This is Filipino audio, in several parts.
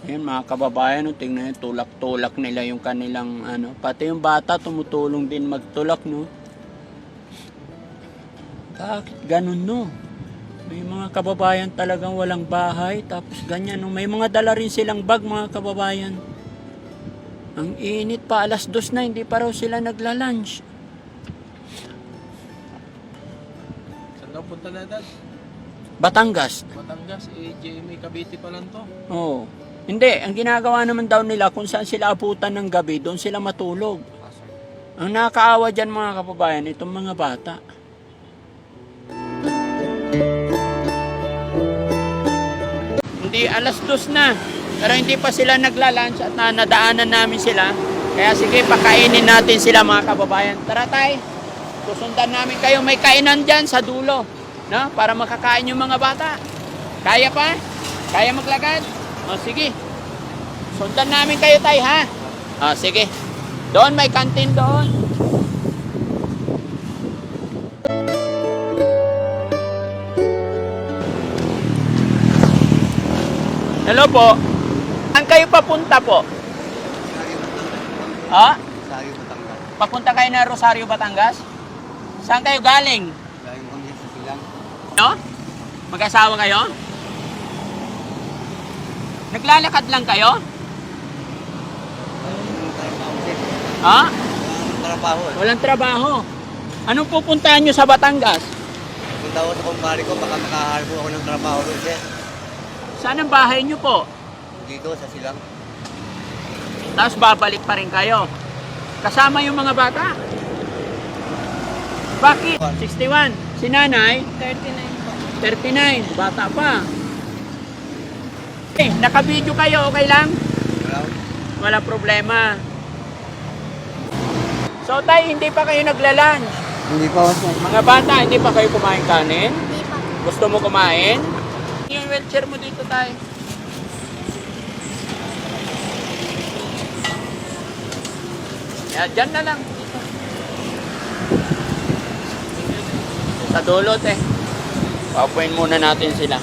Ayan mga kababayan, no, tingnan nyo, tulak-tulak nila yung kanilang ano. Pati yung bata tumutulong din magtulak, no. Bakit ganun, no? May mga kababayan talagang walang bahay, tapos ganyan, no. May mga dala rin silang bag, mga kababayan. Ang init pa, 2:00 na, hindi pa raw sila nagla-lunch. Saan daw punta na, Dad? Batangas. Batangas, GMA Cavite pa lang to. Oo. Hindi, ang ginagawa naman daw nila kung saan sila abutan ng gabi, doon sila matulog. Ang nakakaawa dyan mga kababayan, itong mga bata. Hindi, 2:00 na. Pero hindi pa sila nagla-lunch at nadaanan namin sila. Kaya sige, pakainin natin sila mga kababayan. Tara tay, susundan namin kayo. May kainan dyan sa dulo, no? Para makakain yung mga bata. Kaya pa? Kaya maglakad? O sige. Sundan namin kayo tay ha? O sige. Doon may kantin doon. Hello po. Saan kayo papunta po? Ha? Rosario, Batangas. Papunta kayo na Rosario, Batangas? Saan kayo galing? Galing kami sa Silang. No? Mag-asawa kayo? Naglalakad lang kayo? Ha? Walang trabaho eh. Walang trabaho. Anong pupuntahan nyo sa Batangas? Punta ako sa kumpare ko, baka makaharap ako ng trabaho doon siya. Saan ang bahay nyo po? Dito sa Silang. Tapos babalik pa rin kayo. Kasama yung mga bata. Bakit? 61. Si nanay? 39 po. 39. Bata pa. Eh, naka-video kayo, okay lang? Wala. Wala problema. So tay, hindi pa kayo nagla-lunch. Hindi pa ako. Mga bata, hindi pa kayo kumain kanin? Hindi pa. Gusto mo kumain? Yung wheelchair mo dito tay. Yan, dyan na lang. Sa dulot eh. Paupuin muna natin sila.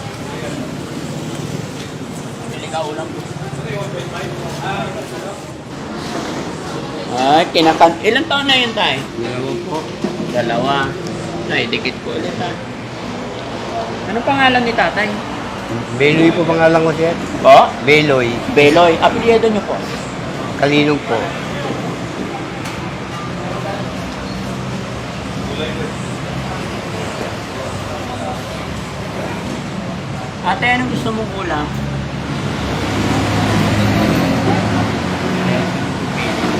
Pili ka ulam. Ay, ilan taon na yun tay? Dalawa po. 2. Ay, dikit ko ulit ha. Anong pangalan ni tatay? Beloy po pangalan ko siya. Po? Beloy. Beloy. Apelyido niyo po? Kalinong po. Ate, anong gusto mong ulam?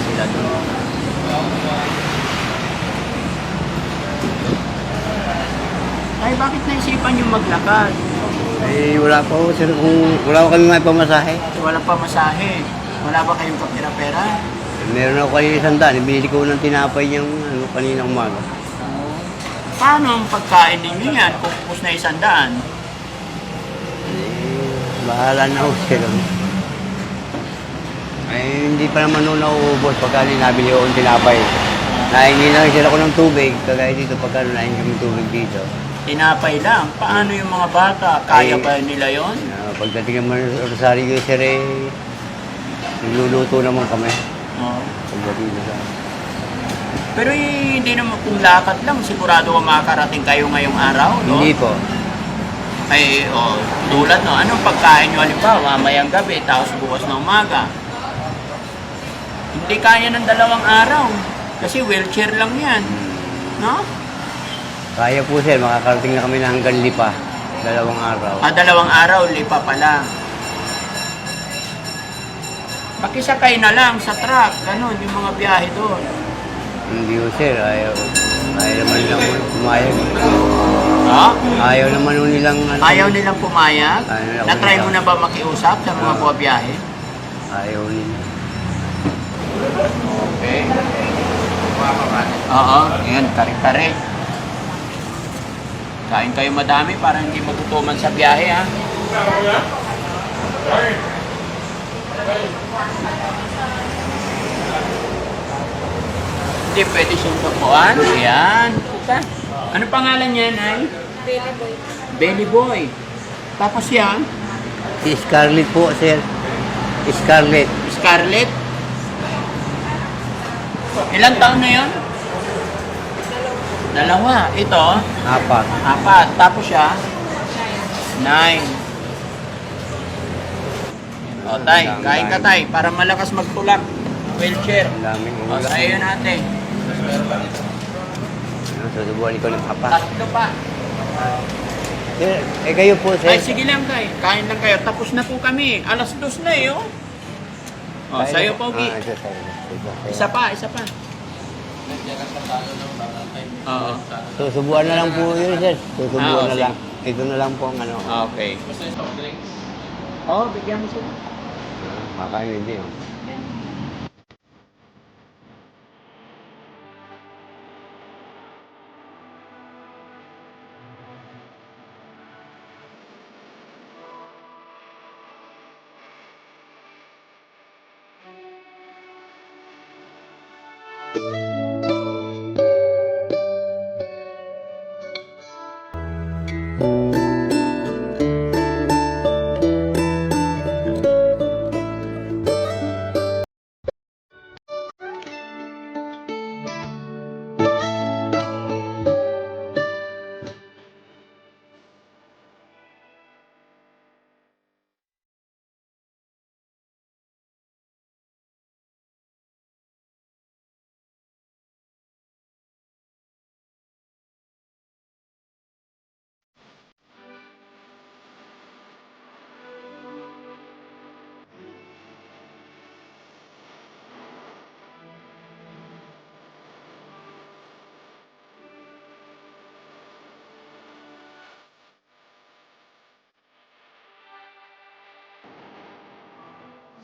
Sila doon. Ay, bakit naisipan yung maglakad? Eh, wala pa ako sir. Kung wala ko kami may pamasahe. Walang pamasahe. Wala ba kayong kapira-pera? Meron ako kayo 100. Binili ko ng tinapay niyang kanina umaga. Paano ang pagkain ninyo yan kung kupos na 100? Bahala na ako sir. Ay, hindi pa naman noon nauubos pagka nabili ko ng tinapay. Nahingi lang sila ko ng tubig. Kagaya dito pagka nahingi kami tubig dito. Tinapay lang. Paano yung mga bata? Kaya ba nila yon? Pagdating naman sa Rosario sir nagluluto naman kami. Oo. Pagdating na sa... Pero hindi naman kung lakad lang, sigurado ka makakarating kayo ngayong araw, no? Hindi po. Ay, tulad no, anong pagkain nyo halimbawa, mamayang gabi, tapos bukas na umaga. Hindi kaya ng 2 araw. Kasi wheelchair lang yan. No? Kaya po sir, makakarating na kami na hanggang Lipa. 2 araw. 2 araw, lipa pala. Pakisakay na lang sa truck, ganun, yung mga biyahe doon. Hindi po sir, ayaw. Ayaw naman nilang pumayag. Ha? Ayaw naman nilang... Ayaw nilang pumayag? Ayaw nilang Na-try mo pumayag. na ba makiusap sa mga buwabiyahe? Ayaw nila. Okay. Oo, yan, kare-kare. Kain kayo madami para hindi magutuman sa biyahe, ha? Hindi pwede suntukuan. Ayan. Puta. Ano pangalan niya, Nay? Baby boy. Belly Boy. Tapos yan, Si Scarlett po sir. Scarlett. Scarlett? Ilang taon na yun? Dalawa. Ito? Apat. Apat. Tapos siya? 9. O, tay. Kain ka, tay. Para malakas magtulak. Wheelchair. Ang daming O, ulam. sa'yo natin. Susubuan ko ng papa. Tatlo pa. Kayo po, sir. Ay, sige lang, tay. Kain lang kayo. Tapos na po kami. 2:00 na eh, oh. O, sa'yo, Pogi. Isa sa'yo. Isa pa, isa pa. Nandiyan sa talo ng barangay. Oo. Susubuan na lang po yun, sir. Susubuan Ah, na sige. lang. Ito na lang po ang ano. Okay. Basta yung soft drinks. Oo, bigyan mo sila. Makain hindi, oh.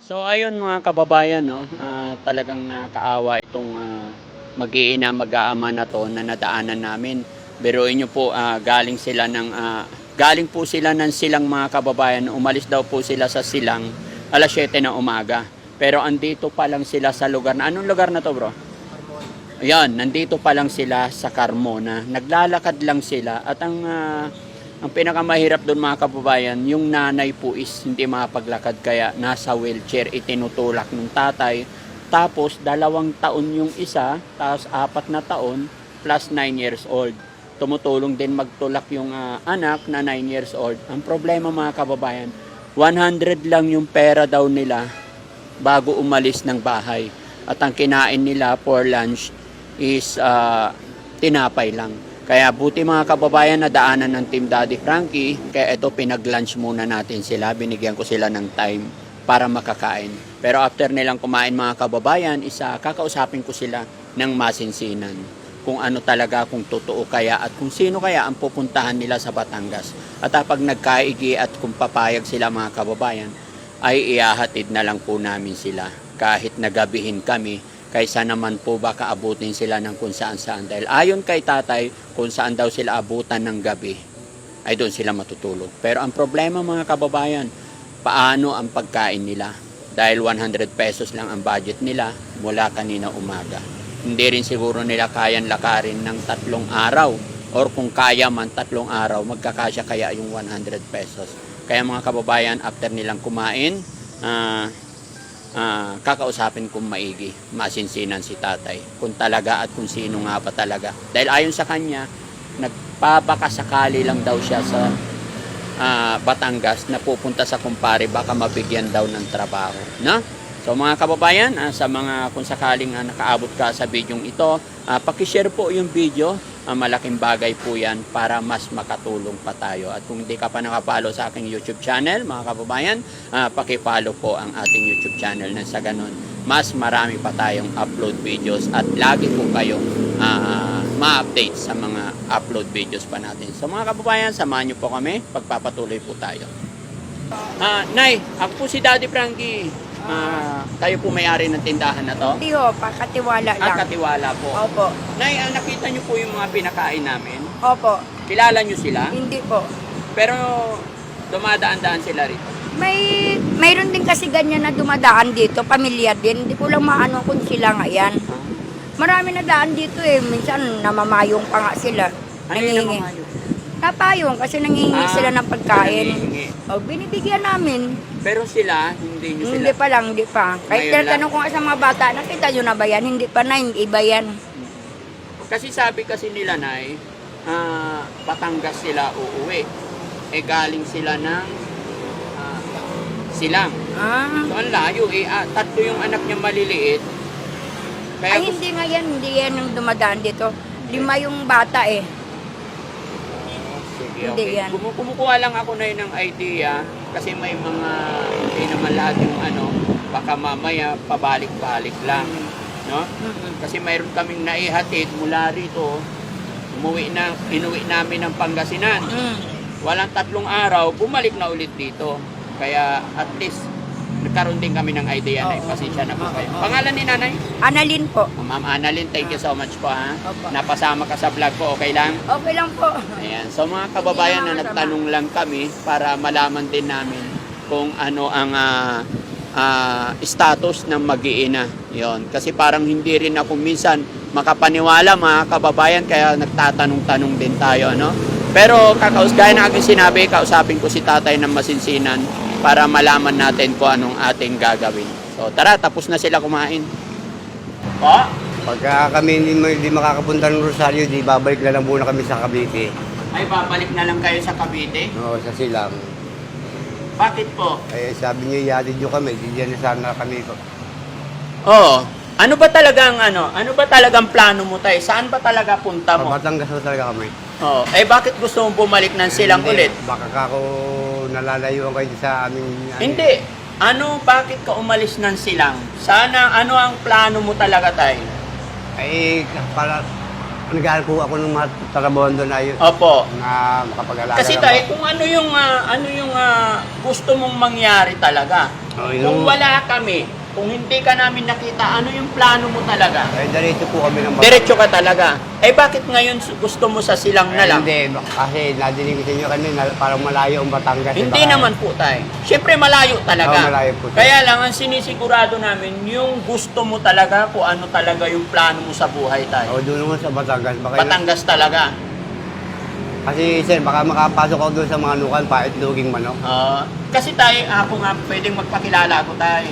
So ayun mga kababayan, no, talagang nakakaawa itong mag-iina, mag-aama na to na nadaanan namin. Biruin nyo po, galing po sila ng silang mga kababayan. Umalis daw po sila sa silang alas 7 na umaga. Pero andito pa lang sila sa lugar na, anong lugar na to, bro? Ayan, nandito pa lang sila sa Carmona. Naglalakad lang sila at ang pinakamahirap doon mga kababayan, yung nanay po is hindi makapaglakad kaya nasa wheelchair, itinutulak ng tatay. Tapos 2 taon yung isa, tapos 4 na taon plus 9 years old. Tumutulong din magtulak yung anak na 9 years old. Ang problema mga kababayan, 100 lang yung pera daw nila bago umalis ng bahay. At ang kinain nila for lunch is tinapay lang. Kaya buti mga kababayan na daanan ng Team Daddy Frankie, kaya ito pinag-lunch muna natin sila, binigyan ko sila ng time para makakain. Pero after nilang kumain mga kababayan, kakausapin ko sila ng masinsinan. Kung ano talaga, kung totoo kaya at kung sino kaya ang pupuntahan nila sa Batangas. At pag nagkaigi at kung papayag sila mga kababayan, ay ihahatid na lang po namin sila kahit nagabihin kami. Kaysa naman po baka abutin sila ng kung saan saan. Dahil ayon kay tatay, kung saan daw sila abutan ng gabi, ay doon sila matutulog. Pero ang problema mga kababayan, paano ang pagkain nila? Dahil 100 pesos lang ang budget nila mula kanina umaga. Hindi rin siguro nila kayan lakarin ng 3 araw. Or kung kaya man 3 araw, magkakasya kaya yung 100 pesos. Kaya mga kababayan, after nilang kumain, kakausapin kong maigi, masinsinan si tatay kung talaga at kung sino nga ba talaga. Dahil ayon sa kanya, nagpapakasakali lang daw siya sa Batangas na pupunta sa kumpare, baka mabigyan daw ng trabaho, no? So mga kababayan, sa mga kung sakaling nakaabot ka sa bidyong ito, paki-share po yung video. Malaking bagay po yan para mas makatulong pa tayo. At kung hindi ka pa nakapalo sa aking YouTube channel, mga kababayan, paki-follow po ang ating YouTube channel na sa ganun, mas marami pa tayong upload videos at lagi po kayong ma-update sa mga upload videos pa natin. So mga kababayan, samahan nyo po kami, pagpapatuloy po tayo. Nay, ako po si Daddy Frankie. Kayo po may-ari ng tindahan na to? Hindi ho, pakatiwala lang. Katiwala po. Opo. Nay, nakita nyo po yung mga pinakain namin. Opo. Kilala nyo sila? Hindi po. Pero dumadaan-daan sila rito. Mayroon din kasi ganyan na dumadaan dito, pamilya din. Hindi ko lang maano kung sila nga yan. Marami na daan dito eh. Minsan namamayong pa nga sila. Ano yung Nangingi. namamayo? Napayong kasi nangihingi sila ng pagkain. nangihingi. O, binibigyan namin. Pero sila, hindi nyo sila. Hindi pa lang, hindi pa. Kahit Ngayon lang. tinatanong ko nga sa mga bata, nakita nyo na ba yan? Hindi pa na, hindi iba yan. Kasi sabi kasi nila, Nay, Batangas sila uuwi. Eh galing sila ng Silang. Ah. So ang layo eh. Tatlo yung anak niya maliliit. Kaya Ay, hindi nga yan. Hindi yan yung dumadaan dito. 5 yung bata eh. Sige, Hindi okay. yan. Kumukuha lang ako na yun ng idea kasi may mga hindi naman lahat yung baka mamaya pabalik-balik lang. No? Kasi mayroon kaming naihatid mula rito, inuwi namin ng Pangasinan. Walang 3 araw, bumalik na ulit dito. Kaya at least nagkaroon din kami ng idea na pasensya na po kayo. Pangalan ni Nanay? Annalyn po. Ma'am Annalyn, thank you so much po ha. Opo. Napasama ka sa vlog ko, okay lang? Okay lang po. Ayan. So mga kababayan na Hindi naman nagtanong lang kami para malaman din namin kung ano ang status ng mag-iina. Yon. Kasi parang hindi rin ako minsan makapaniwala mga kababayan kaya nagtatanong-tanong din tayo. Ano? Pero gaya na aking sinabi, kausapin ko si tatay ng masinsinan para malaman natin kung anong ating gagawin. So tara, tapos na sila kumain. Po? Pagka kami hindi makakapunta ng Rosario, di babalik na lang muna kami sa Cavite. Ay, babalik na lang kayo sa Cavite? Oo, sa Silang. Bakit po? Eh, sabi niyo, ihatid niyo kami. Di dyan na sana kami. Oo. Ano ba talagang plano mo tayo? Saan ba talaga punta mo? Batangas na talaga kami. Oo. Eh bakit gusto mong bumalik ng Silang Hindi, ulit? Baka ako nalalayuan kayo sa aming... Hindi. Bakit ka umalis ng Silang? Sana, ano ang plano mo talaga tayo? Eh, para... Nag-aaral ko ako ng mga trabaho doon na yun. Opo. Na makapag-alaga. Kasi tayo, kung ano yung gusto mong mangyari talaga. Oh, Kung wala kami, kung hindi ka namin nakita, ano yung plano mo talaga? Eh, diretso po kami ng Diretso ka talaga. Eh bakit ngayon gusto mo sa Silang na lang? Hindi, kasi nadinig ko sa inyo kanina, parang malayo ang Batangas. Hindi naman po tayo. Siyempre malayo talaga. Oo, malayo po. Kaya lang, ang sinisigurado namin, yung gusto mo talaga, kung ano talaga yung plano mo sa buhay tayo. O, doon naman sa Batangas. Baka Batangas talaga. Kasi, sir, baka makapasok ako doon sa mga nukan, paitloging manok. Kasi tayo, ako nga, pwedeng magpakilala ako tayo.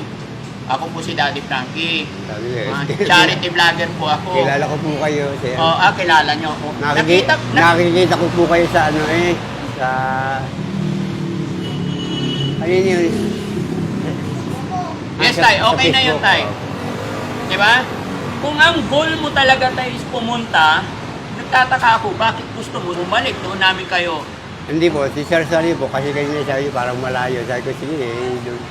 Ako po si Daddy Frankie. Sabi niya, Charity vlogger po ako. kilala ko po kayo, sir. Kilala nyo ako. Nakikita ko po kayo sa sa... Ayun yun. Yes, Sa- tayo. sa Okay na yun, Facebook. tayo. Diba? Kung ang goal mo talaga tayo is pumunta, nagtataka ako, bakit gusto mo bumalik? Doon namin kayo. Hindi po, si Sir Sari po, kasi kanina sabi parang malayo. Sabi ko, sige, doon.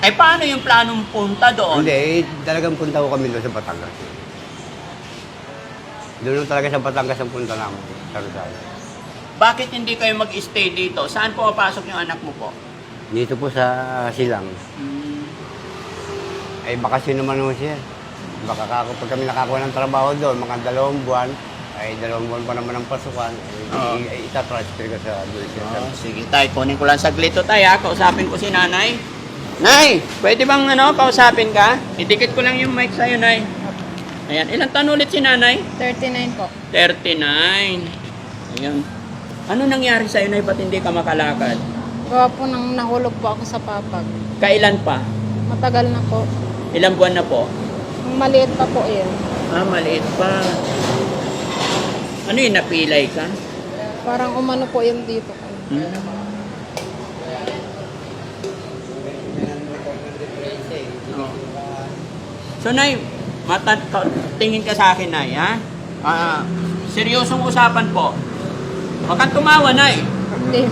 Eh, paano yung planong punta doon? Hindi, talagang punta ko kami doon sa Batangas. Doon talaga sa Batangas ang punta namin, sa Rosario. Bakit hindi kayo mag-stay dito? Saan po papasok yung anak mo po? Dito po sa Silang. Ay, bakasyon naman ho siya. Baka pag kami nakakuha ng trabaho doon, mga 2 buwan, ay 2 buwan pa naman ang pasukan, ay itatransfer ko sa doon siya. Sige tayo, kunin ko lang saglit to tayo ha. Kausapin ko si nanay. Nay, pwede bang kausapin ka? Idikit ko lang yung mic sa'yo, Nay. Ayan, ilang taon ulit si nanay? 39 po. 39. Ayan. Ano nangyari sa'yo, Nay? Ba't hindi ka makalakad? Gawa po nang nahulog po ako sa papag. Kailan pa? Matagal na po. Ilang buwan na po? Maliit pa po yun. Maliit pa. Ano yun, napilay ka? Parang umano po yung dito ko. Oh. So, Nay, tingin ka sa akin, Nay, ha? Seryosong usapan po. Huwag kang tumawa, Nay. Hindi.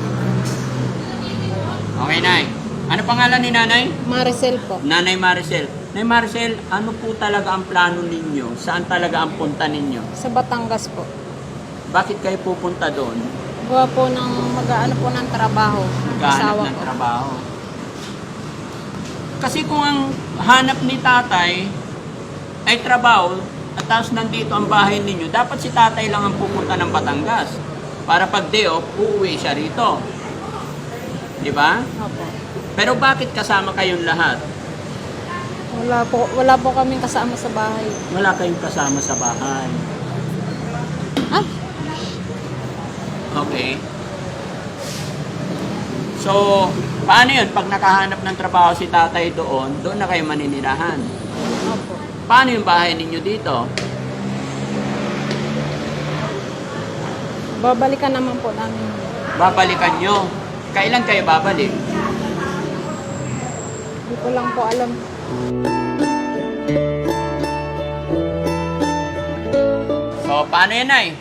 Okay, Nay. Ano pangalan ni Nanay? Maricel po. Nanay Maricel. Nay Maricel, ano po talaga ang plano ninyo? Saan talaga ang punta ninyo? Sa Batangas po. Bakit kayo pupunta doon? Gawa po ng mag-ano po ng trabaho. Maghahanap Asawa ng ko. trabaho. Kasi kung ang hanap ni tatay ay trabaho at tapos nandito ang bahay ninyo, dapat si tatay lang ang pupunta ng Batangas. Para pag day off, uuwi siya rito. Di ba? Opo. Pero bakit kasama kayong lahat? Wala po kaming kasama sa bahay. Wala kayong kasama sa bahay. Ah, Okay. So, paano yun? Pag nakahanap ng trabaho si tatay doon na kayo maninirahan. Opo. Paano yung bahay ninyo dito? Babalikan naman po namin. Babalikan nyo. Kailan kayo babalik? Hindi ko lang po alam. So, paano yan ay?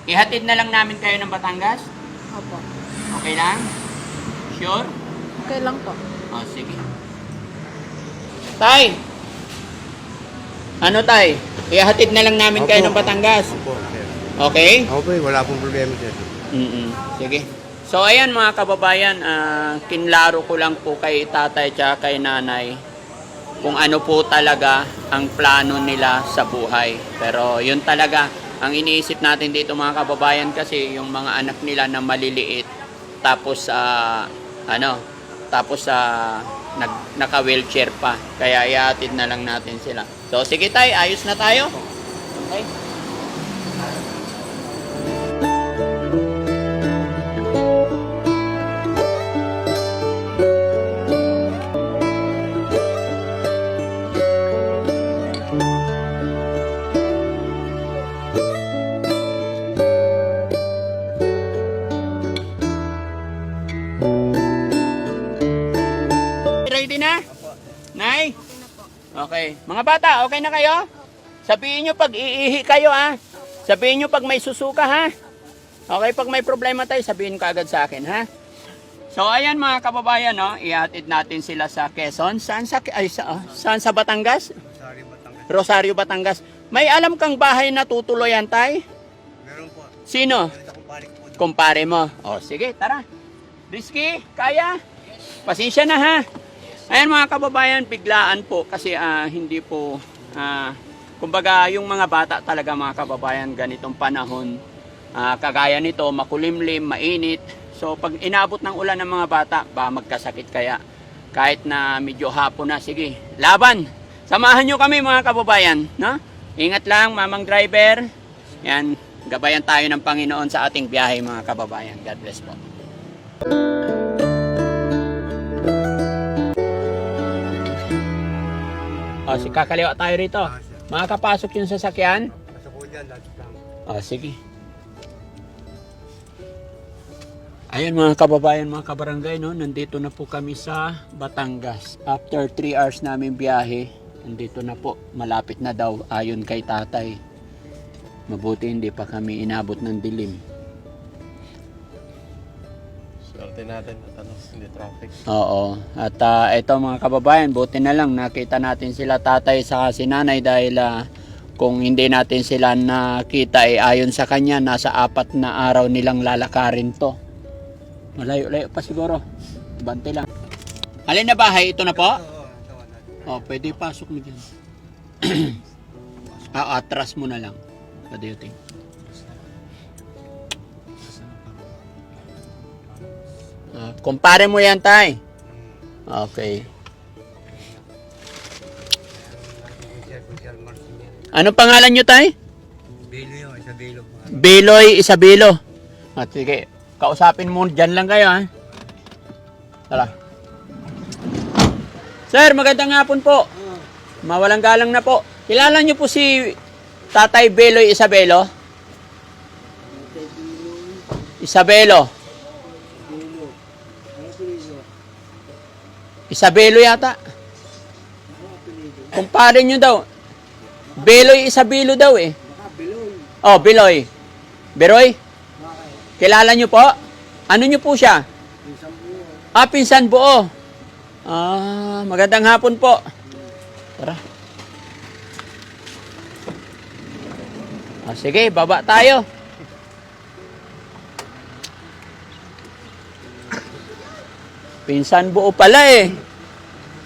Ihatid na lang namin kayo ng Batangas? Opo. Okay lang? Sure? Okay lang po. Oh, sige. Tay! Ano tay? Ihatid na lang namin kayo ng Batangas. Opo, sir. Okay? Opo, wala pong problema, sir. Sige. So, ayan mga kababayan, kinlaro ko lang po kay tatay at kay nanay kung ano po talaga ang plano nila sa buhay. Pero yun talaga, ang iniisip natin dito mga kababayan kasi yung mga anak nila na maliliit tapos naka-wheelchair pa. Kaya iatid na lang natin sila. So sige tay, ayos na tayo. Okay. Ready na? Nay? Okay. Mga bata, okay na kayo? Sabihin nyo pag iihi kayo ha. Sabihin nyo pag may susuka ha. Okay, pag may problema tayo, sabihin ka agad sa akin ha. So ayan mga kababayan, no? Ihatid natin sila sa Quezon. Saan sa Batangas? Sorry, Batangas. Rosario, Batangas. May alam kang bahay na tutuloyan tay? Meron po. Sino? Ito kong panik po. Kumpare mo. O sige, tara. Risky, kaya? Pasensya na ha. Ayan mga kababayan, biglaan po kasi hindi po, kumbaga yung mga bata talaga mga kababayan ganitong panahon, kagaya nito, makulimlim, mainit. So pag inabot ng ulan ng mga bata, ba magkasakit kaya kahit na medyo hapon na, sige, laban. Samahan nyo kami mga kababayan. No? Ingat lang, mamang driver. Yan, gabayan tayo ng Panginoon sa ating biyahe mga kababayan. God bless po. O, kakaliwa tayo rito. Makakapasok yung sasakyan? Pasok po dyan, lahat lang. O, sige. Ayan mga kababayan, mga kabarangay, no? Nandito na po kami sa Batangas. After 3 hours namin biyahe, nandito na po. Malapit na daw, ayon kay tatay. Mabuti hindi pa kami inabot ng dilim. Swerte natin at hindi traffic. Oo. At ito mga kababayan, buti na lang nakita natin sila tatay sa si nanay dahil kung hindi natin sila nakita ayon sa kanya, nasa 4 na araw nilang lalakarin to. Malayo-layo pa siguro. Bante lang. Alin na bahay? Ito na po? Oh, pwede pasok mo dyan. Atras mo na lang. What do you think? Kumpare mo yan, tay. Okay. Ano pangalan nyo, tay? Bilo yun, isa bilo. Beloy Isabelo. At sige, kausapin mo, dyan lang kayo, ha? Tara. Sir, magandang hapon po. Mawalang galang na po. Kilala nyo po si Tatay Beloy Isabelo? Isabelo. Isabelo yata. Kumpare nyo daw. Beloy Isabelo daw eh. Oh, Beloy. Beroy? Kilala nyo po? Ano nyo po siya? Pinsan buo. Magandang hapon po. Tara. Sige, baba tayo. Pinsan buo pala eh.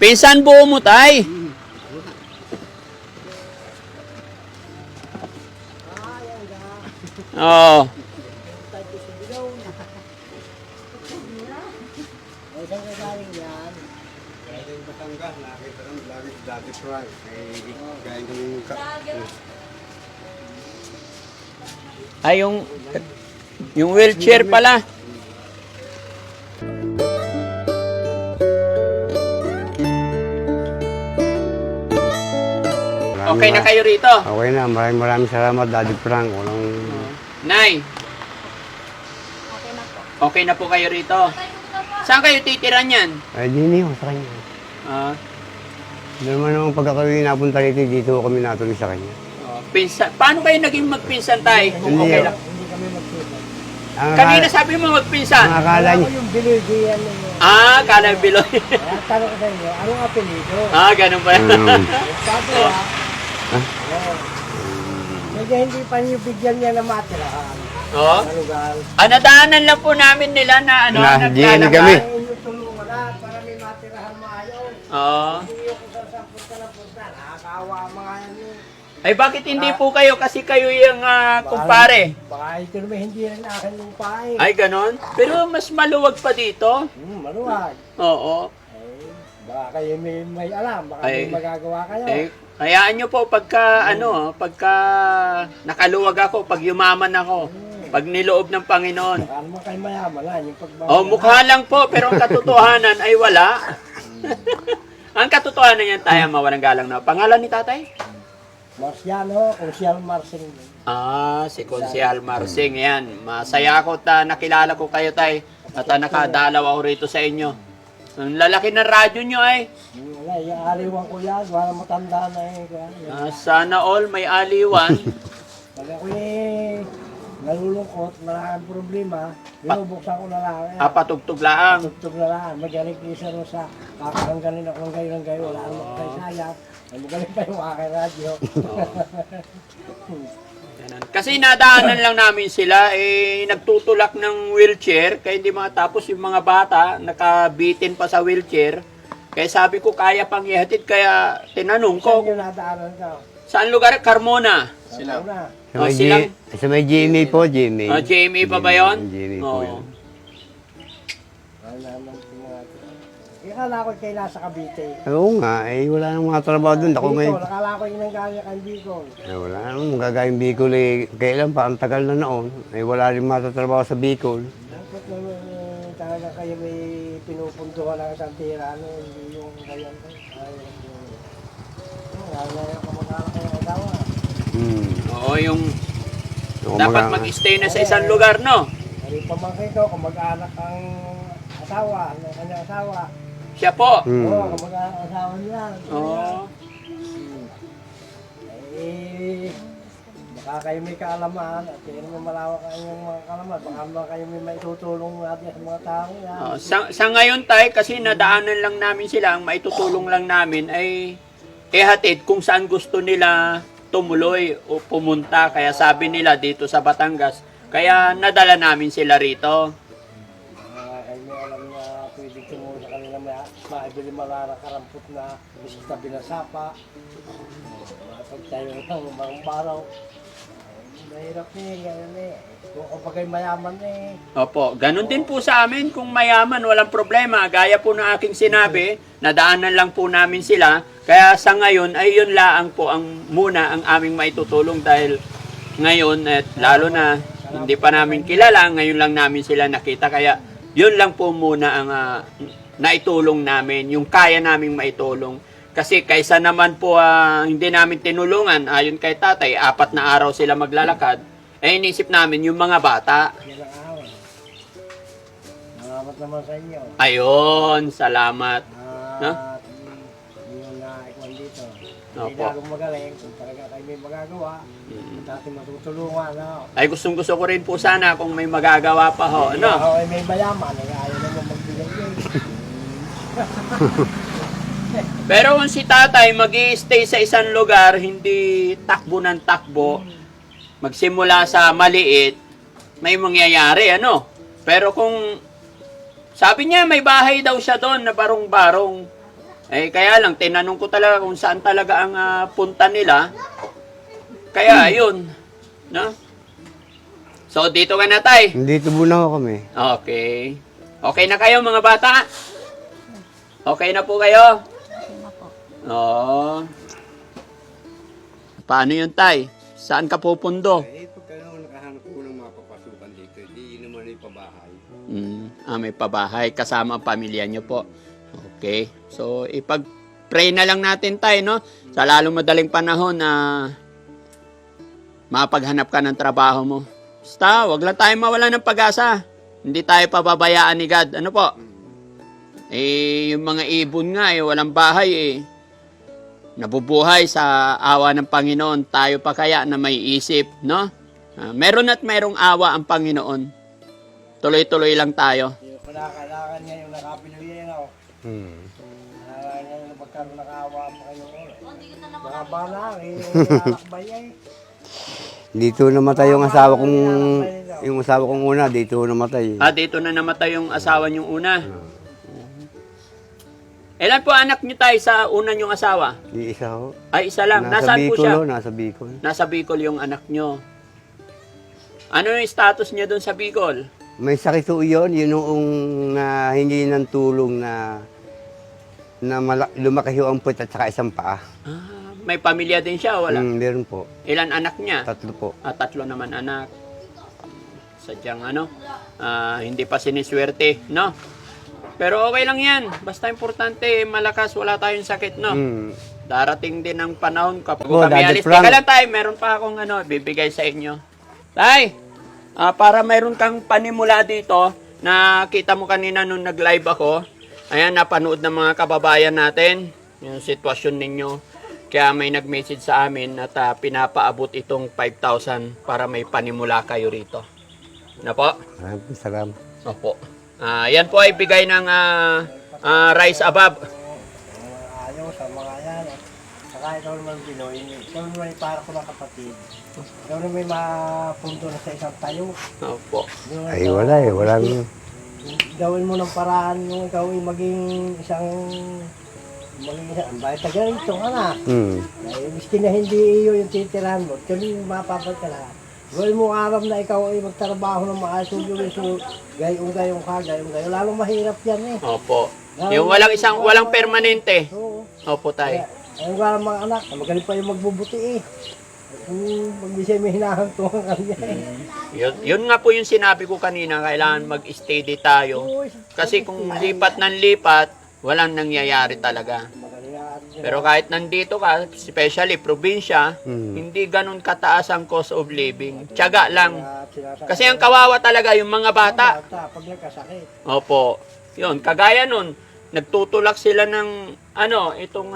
Pinsan buo mo, tay. Oo. Galing Batangas, nakita ng Dati Frank. Galing kami Ay, yung wheelchair pala. Okay na kayo rito? Okay na, maraming salamat, Daddy Frank. Walang... Nay, Okay na po. okay na po kayo rito? Saan kayo titira niyan? Ay, di niyo, sa kanya. Ah, Hindi naman naman pagkakawin napunta rito, dito kami natuloy sa kanya. pinsan. Paano kayo naging magpinsan tayo? Kung Hindi, okay lang. Ang Kanina sabi mo magpinsan. ang akala niya, Yung binigyan ninyo. Ah, kala Biloy. Kaya tanong ko sa inyo, anong apelido? Ah, ganun ba? Sabi medyo hindi pa niyo bigyan niya ng matirahan. Oh. Sa lugar. Nadaanan lang po namin nila na ano, Na, naglalakad. GN kami. Kaya inyo tulungan na para may matirahan maayos. Oo. Hindi yung kung saan punta na punta. Nakakaawa ang mga yan eh. Ay, bakit hindi po kayo? Kasi kayo yung kumpare. Baka ito naman hindi rin akin yung pahay. Ay, ganon. Pero mas maluwag pa dito. Maluwag. Oo. Eh, baka kayo may alam. Baka Ay. may magagawa kayo. Eh, hayaan nyo po pagka, pagka nakaluwag ako, pag yumaman ako, pag niloob ng Panginoon. Baka naman kayo mayaman ha. Yung pagbawa. Oh, mukha lang po, pero ang katotohanan ay wala. Ang katotohanan yan tayo, mawalang galang na. Pangalan ni tatay? Marciano, Marcial Marcing. Ah, si Konsyal Marsing, yan. Masaya ako at nakilala ko kayo, tay. At nakadalaw ako rito sa inyo. Ang lalaki ng radyo nyo ay. Wala, yung aliwan ko yan. Wala matanda na eh. Kaya, Sana all may aliwan. pag ako eh, nalulungkot, maraming problema, binubuksan ko na lang. Patugtog laang. Tugtog na lang. Magaling isa rin sa kakahangganin ako ng gayon. Wala akong makatay sayang. Ay, magaling pa yung aking radyo. Ganun. Kasi nadaanan lang namin sila, nagtutulak ng wheelchair, kaya hindi makatapos yung mga bata, nakabitin pa sa wheelchair. Kaya sabi ko, kaya pang ihatid, kaya tinanong Saan ko, yung nadaanan ka? saan lugar? Carmona. Sila. Na. sa may, silang- sa may GMA po, GMA. JMA pa ba yun? GMA po Oo. yun. Wala naman yung mga... Akala ko kayo nasa Cavite. Oo nga, wala nang mga trabaho doon. Ako ngayon. Bicol, akala ko yung nanggaling kang Bicol. Wala nang magagayang Bicol Kailan pa, ang tagal na noon. Wala rin matatrabaho sa Bicol. Dapat naman talaga kayo may pinupuntuhan ng isang tirano, hindi yung kayo. Wala yung kamag-anak kayo asawa. Oo, yung Ako dapat mag-stay na sa isang lugar, no? Kasi pamangkin ko, kamag-anak ang asawa, ang kanyang asawa. Siya po. Oo, kamag-anak ang asawa niya. Oo. Eh, baka kayo may kaalaman at kayo naman malawak ang inyong mga kaalaman. Baka naman kayo may maitutulong natin sa mga tao yan. Sa ngayon tay, kasi nadaanan lang namin sila, ang maitutulong lang namin ay ihatid kung saan gusto nila tumuloy o pumunta. Kaya sabi nila dito sa Batangas, kaya nadala namin sila rito. Ay may alam na pwedeng tumulong sa kanila maibili malarang karampot na bisita binasapa. Pagtayo ng mga baraw. Mahirap ganyan Kung kapag mayaman Opo, ganun din po sa amin. Kung mayaman, walang problema. Gaya po ng aking sinabi, nadaanan lang po namin sila. Kaya sa ngayon, ay yun laang po muna ang aming maitutulong dahil ngayon, at lalo na hindi pa namin kilala, ngayon lang namin sila nakita. Kaya yun lang po muna ang naitulong namin, yung kaya naming maitulong. Kasi kaysa naman po hindi namin tinulungan, ayon kay tatay, 4 na araw sila maglalakad, inisip namin yung mga bata. yan ang awan. Salamat naman sa inyo. Ayun, salamat. No? At yung naikwan dito. Hindi Opo. lalong magaling kung talaga kayo may magagawa. Dati matutulungan. Ay gustong-gusto ko rin po sana kung may magagawa pa ho. Ano? Ako ay may mayaman. Ayaw naman magbigay yun. Pero kung si tatay mag-i-stay sa isang lugar, hindi takbo ng takbo, magsimula sa maliit, may mangyayari, ano? Pero kung, sabi niya, may bahay daw siya doon na barong-barong. Kaya lang, tinanong ko talaga kung saan talaga ang punta nila. Kaya, yun. No? So, dito ka na, tay. Dito muna ako kami. Okay. Okay na kayo, mga bata? Okay na po kayo? Oo. Paano yun, tay? Saan ka pupundo? Pagka nakahanap ko ng mga papasukan dito, hindi naman ipabahay. May pabahay kasama ang pamilya nyo po. Okay. So, ipag-pray na lang natin tayo, no? sa lalong madaling panahon na mapaghanap ka ng trabaho mo. Basta, wag lang tayo mawala ng pag-asa. Hindi tayo pababayaan ni God. Ano po? Yung mga ibon nga, walang bahay nabubuhay sa awa ng Panginoon. Tayo pa kaya na may isip, no? Meron at merong awa ang Panginoon. Tuloy-tuloy lang tayo. Yung kailangan niya yung nakapiloy yan ako. Ngayon na magkaroon ng awa mo kayo. Mga bala, nakakbay ay. Dito namatay yung asawa kong una, dito namatay. Dito na namatay yung asawa niyong una. Ilan po anak niyo tayo sa una niyong asawa? Di isa ho. Ay, isa lang. Nasa Nasaan po Bicol siya? ho, nasa Bicol. Nasa Bicol yung anak niyo. Ano yung status niya doon sa Bicol? May sakit ho yun, yun yung hingi ng tulong na lumaki ho ang puwet at saka isang paa. May pamilya din siya, wala? Meron po. Ilan anak niya? 3 po. 3 naman anak. Sadyang hindi pa siniswerte, no? Pero okay lang yan. Basta importante, malakas, wala tayong sakit, no? Darating din ang panahon kapag kami Daddy alis. Frank. Teka lang tayo, meron pa akong bibigay sa inyo. Tay, para meron kang panimula dito, nakita mo kanina nung nag-live ako, ayan, napanood ng mga kababayan natin, yung sitwasyon ninyo. Kaya may nag-message sa amin at pinapaabot itong 5,000 para may panimula kayo rito. Na po? Maraming salamat. Opo. Yan po ay bigay ng Rise Above. Ayaw sa mga yan. Saka ikaw naman Pinoy, ikaw naman para ko ng kapatid. Ikaw naman may mapunto na sa isang tayo. Opo. Ay, wala eh. Walang... Gawin mo ng paraan yung ikaw ay maging isang ang bayad na ganito ka na. Ay, miskin na hindi iyo yung titirahan mo, kami mapapal ka na. Gawin mo aram na ikaw ay magtrabaho ng maayos yung gayong-gayong ka, gayong-gayong. Lalong mahirap yan eh. Opo. Yung walang permanente. Oo. Opo, tay. Ang walang mga anak, magaling pa yung magbubuti eh. Pag di siya may hinahantungan kanya eh. Yun nga po yung sinabi ko kanina, kailangan mag-steady tayo. Kasi kung lipat ng lipat, walang nangyayari talaga. Pero kahit nandito ka, especially probinsya, hindi ganun kataas ang cost of living. Tiyaga lang. Kasi ang kawawa talaga yung mga bata. Pag nagkasakit. Opo. Yun, kagaya nun, nagtutulak sila ng itong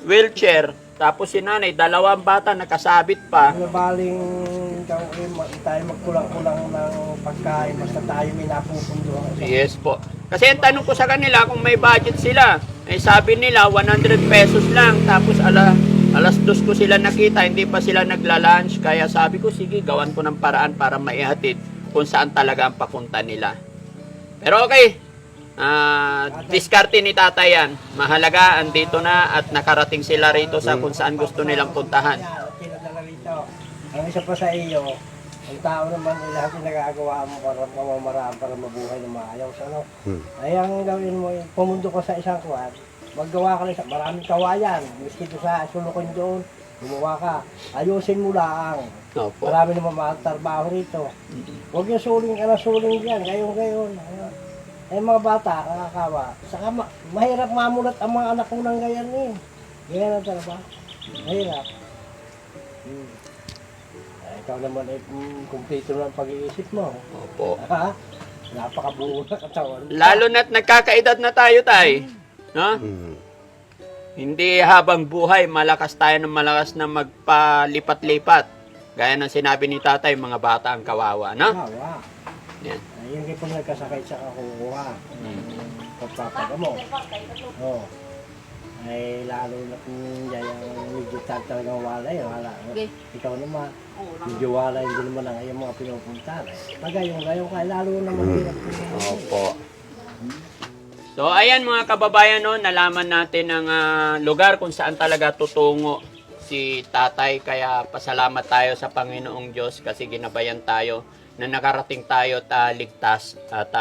wheelchair. Tapos si nanay, 2 bata nakasabit pa. Nabaling tayo magkulang-kulang ng pagkain basta tayo may napupunduhan. Yes po. Kasi ang tanong ko sa kanila kung may budget sila. Sabi nila 100 pesos lang. Tapos alas 2 ko sila nakita, hindi pa sila nagla-lunch. Kaya sabi ko, sige, gawan ko ng paraan para maihatid kung saan talaga ang papunta nila. Pero okay. Diskarte ni tatay yan. Mahalaga, andito na at nakarating sila rito sa kung saan gusto nilang puntahan. Kinadala rito. Ang isa pa sa iyo, ang tao naman ay lahat yung nagagawa mo para pamamaraan para mabuhay ng maayos. Ay ang gawin mo, pumundo ka sa isang kuwan, maggawa ka lang maraming kawayan. Miski ito sa sulukon doon, gumawa ka. Ayusin mo lang. Opo. Marami naman trabaho rito. Huwag yung suling ka na suling dyan, gayon-gayon. Ay mga bata, nakakawa. Saka mahirap mamulat ang mga anak mo ng gayan eh. Ganyan ang talaga. Mahirap. Ay, ikaw naman ay kumpleto na ang pag-iisip mo. Opo. Ha? Napakabuo na katawan. Lalo na't nagkakaedad na tayo, tay. No? Hindi habang buhay, malakas tayo ng malakas na magpalipat-lipat. Gaya ng sinabi ni tatay, mga bata ang kawawa, no? Kawa. Yan. Ay, yung kung nagkasakit sa kakukuha. Pagpapagamo. Oo. Ay, lalo na kung yung medyo talagang walay. Wala. Ikaw naman, medyo walay, hindi naman ang iyong mga pinupunta. Pagayong-gayong ka, lalo na mahirap. Opo. So, ayan mga kababayan, no, nalaman natin ang lugar kung saan talaga tutungo si tatay. Kaya pasalamat tayo sa Panginoong Diyos kasi ginabayan tayo na nakarating tayo at ligtas at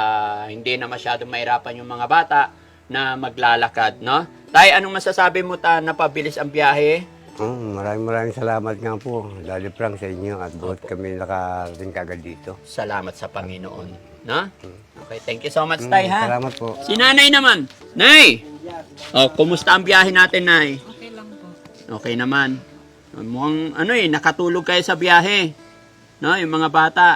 hindi na masyadong mahirapan yung mga bata na maglalakad, no? Tay, anong masasabi mo napabilis ang biyahe? Maraming salamat nga po, Daddy Frank, sa inyo at buhat kami nakarating kagad dito. Salamat sa Panginoon, no? Okay, thank you so much, Tay, ha? Salamat po. Si nanay naman. Nay! Oh, kumusta ang biyahe natin, Nay? Okay lang po. Okay naman. Mukhang nakatulog kayo sa biyahe. No, yung mga bata.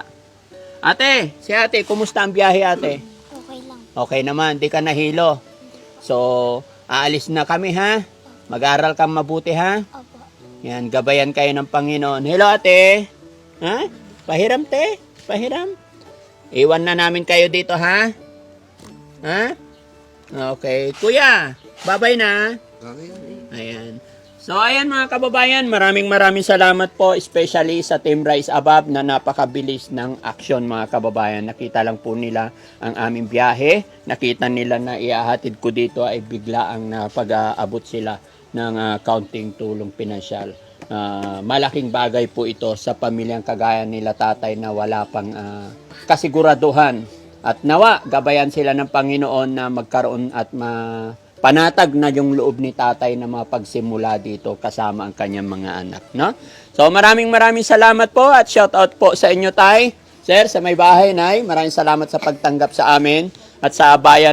Ate, si ate, kumusta ang biyahe ate? Okay lang. Okay naman, di ka nahilo. So, aalis na kami ha. Mag-aral kang mabuti ha. Opo. Yan, gabayan kayo ng Panginoon. Hello ate. Ha? Pahiram te? Pahiram? Iwan na namin kayo dito ha. Ha? Okay. Kuya, bye-bye na. Ayan. So, ayan mga kababayan, maraming salamat po, especially sa Team Rise Above na napakabilis ng aksyon mga kababayan. Nakita lang po nila ang aming biyahe. Nakita nila na iahatid ko dito ay bigla ang napag-aabot sila ng kaunting tulong pinansyal. Malaking bagay po ito sa pamilyang kagaya nila tatay na wala pang kasiguraduhan. At nawa, gabayan sila ng Panginoon na magkaroon at panatag na yung loob ni tatay na mapagsimula dito kasama ang kanyang mga anak. No? So maraming salamat po at shout out po sa inyo tay. Sir, sa may bahay nay, maraming salamat sa pagtanggap sa amin at sa bayan